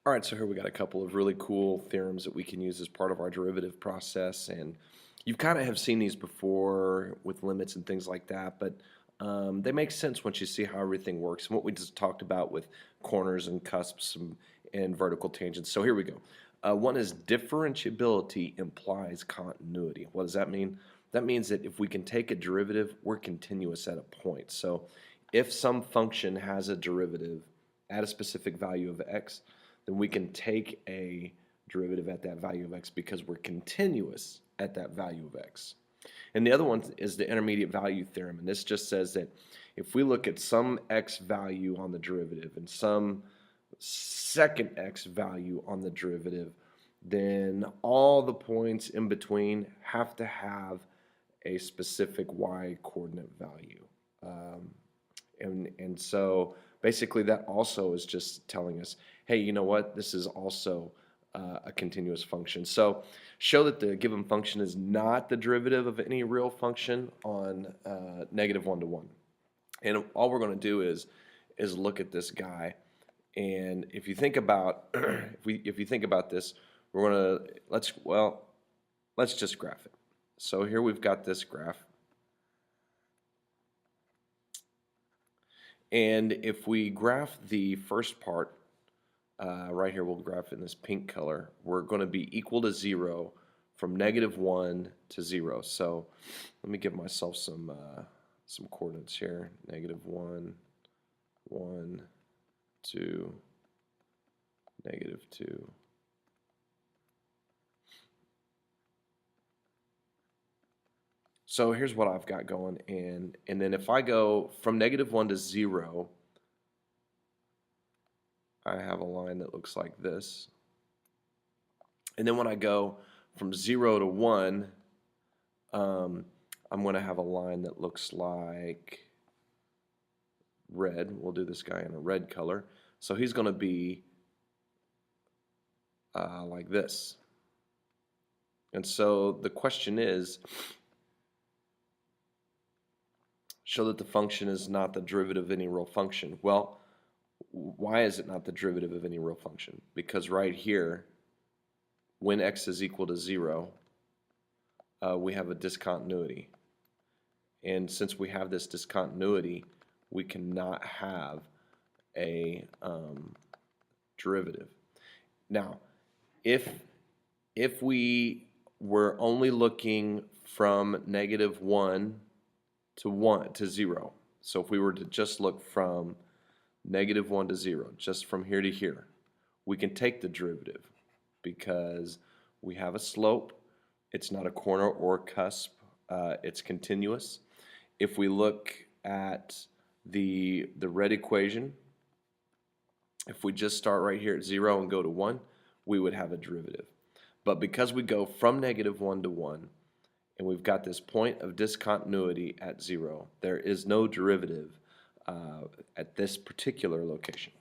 All right, so here we got a couple of really cool theorems that we can use as part of our derivative process, and you kind of have seen these before with limits and things like that, but they make sense once you see how everything works and what we just talked about with corners and cusps and vertical tangents. So here we go. One is differentiability implies continuity. What does that mean? That means that if we can take a derivative, we're continuous at a point. So if some function has a derivative at a specific value of x, then we can take a derivative at that value of x because we're continuous at that value of x. And the other one is the intermediate value theorem, and this just says that if we look at some x value on the derivative and some second x value on the derivative, then all the points in between have to have a specific y coordinate value. And so basically that also is just telling us, hey, you know what, this is also a continuous function. So show that the given function is not the derivative of any real function on negative 1 to 1. And all we're going to do is look at this guy, and if you think about if you think about this, we're going to let's just graph it. So here we've got this graph. And if we graph the first part, right here, we'll graph in this pink color, we're going to be equal to 0 from negative 1 to 0. So let me give myself some coordinates here. Negative 1, 1, 2, negative 2. So here's what I've got going, and then if I go from negative 1 to 0, I have a line that looks like this. And then when I go from 0 to 1, I'm going to have a line that looks like red. We'll do this guy in a red color. So he's going to be like this. And so the question is, show that the function is not the derivative of any real function. Well, why is it not the derivative of any real function? Because right here, when x is equal to 0, we have a discontinuity. And since we have this discontinuity, we cannot have a derivative. Now, if we were only looking from negative 1 to 0, so if we were to just look from negative 1 to 0, just from here to here, we can take the derivative because we have a slope. It's not a corner or a cusp. It's continuous. If we look at the red equation, if we just start right here at 0 and go to 1, we would have a derivative. But because we go from negative 1 to 1, and we've got this point of discontinuity at 0, there is no derivative at this particular location.